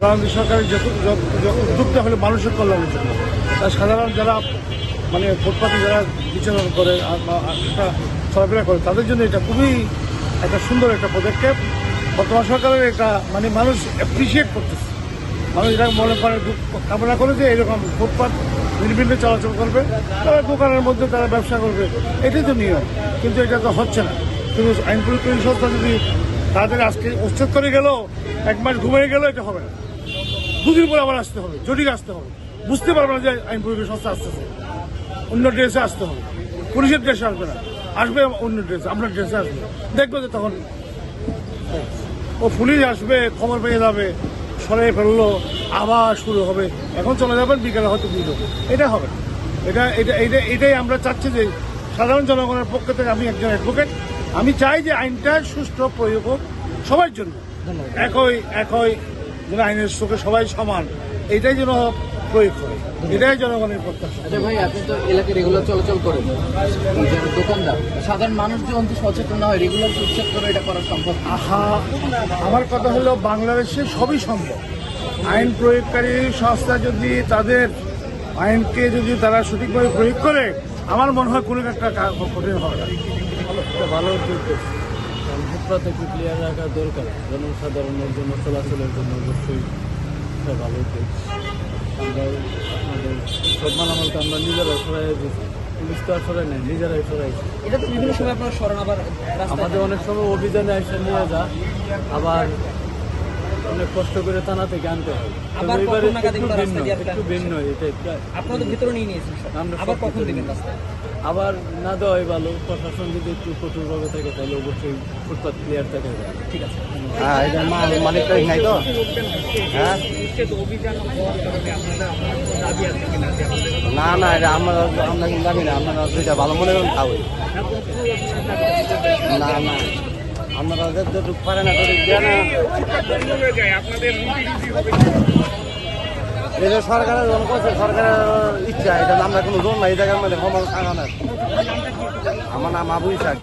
বাংলাদেশ সরকারের উদ্যোগটা হলো মানুষের কল্যাণের জন্য। তাই সাধারণ যারা মানে ফুটপাতে যারা বিচরণ করে একটা চলাফেরা করে তাদের জন্য এটা খুবই একটা সুন্দর একটা পদক্ষেপ। বর্তমান সরকারের এটা মানে মানুষ অ্যাপ্রিসিয়েট করতেছে। মানুষ এটা মনে করে কামনা করে যে এরকম ফুটপাত নির্বিঘ্নে চলাচল করবে, তারা দোকানের মধ্যে তারা ব্যবসা করবে, এটাই তো নিয়ম। কিন্তু এটা তো হচ্ছে না। কিন্তু আইন পরিচালন সংস্থা যদি তাদের আজকে উচ্ছেদ করে গেল, 1 মাস ঘুমিয়ে গেল, এটা হবে না। 2 দিন পরে আবার আসতে হবে, জটিল আসতে হবে, বুঝতে পারবে না যে আইন পরিচালন সংস্থা আসতেছে। অন্য ড্রেসে আসতে হবে, পুলিশের ড্রেসে আসবে না, আসবে অন্য ড্রেসে, আপনার ড্রেসে আসবে। দেখবে যে তখন ও পুলিশ আসবে, খবর পেয়ে যাবে, সরাই ফেললো, আবার শুরু হবে। এখন চলে যাবেন, বিকেলে হয়তো দিল, এটা হবে না। এটাই আমরা চাচ্ছি যে সাধারণ জনগণের পক্ষ থেকে আমি একজন অ্যাডভোকেট, আমি চাই যে আইনটা সুষ্ঠু প্রয়োগ হোক সবার জন্য, একই যেন আইনের চোখে সবাই সমান, এইটাই যেন প্রয়োগ করে, এটাই জনগণের প্রত্যাশা। আচ্ছা ভাই, আপনি তো এলাকায় রেগুলার চলাচল করেন, যারা দোকানদার, সাধারণ মানুষ যদি সচেতন না হয়, রেগুলার উচ্ছেদ করে এটা করা সম্ভব? আমার কথা হলো বাংলাদেশে সবই সম্ভব। আইন প্রয়োগকারী সংস্থা যদি তাদের আইনকে যদি তারা সঠিকভাবে প্রয়োগ করে, আমার মনে হয় কোনো একটা কঠিন হবে না। ভালো উদ্যোগ, কারণ ফুটপাত একটু ক্লিয়ার রাখা দরকার জনসাধারণের জন্য, চলাচলের জন্য অবশ্যই একটা ভালো উদ্যোগ। আমরা আমাদের সব মালামাল তো আমরা নিজেরাই সরাই দিচ্ছি, পুলিশ তো আর সরাই নেই, নিজেরাই সরাইছি। এটা তো বিভিন্ন সময় আপনারা সরান, আবার আমাদের অনেক সময় অভিযানে এসে নিয়ে যা, আবার অনেক কষ্ট করে থানা থেকে আনতে হয়। আবার এবারে কখন নাগাদ এগুলো রাস্তায় দিয়ে একটু ভিন্ন, এটা আপনারা তো ভিতরে নিয়ে নিয়েছেন সব। আমরা আবার সব কখন ভিতরে দিবেন নিয়ে রাস্তায়? আবার না দেওয়াই ভালো। প্রশাসন যদি একটু কঠোরভাবে থাকে তাহলে অবশ্যই ফুটপাত ক্লিয়ার থাকে। ঠিক আছে। হ্যাঁ, এটা মালিকটা নাই তো। হ্যাঁ, না এটা আমরা কিন্তু জানি না, আপনারা যেটা ভালো মনে করেন খাবো। না আপনারা যেটুকু পারে না এটা সরকারের জন্য করছে, সরকারের ইচ্ছা, এটা আমরা কোনো জোর নাই, এই জায়গার মধ্যে ক্ষমতা থাকা না। আমার নাম আবু ইসাক।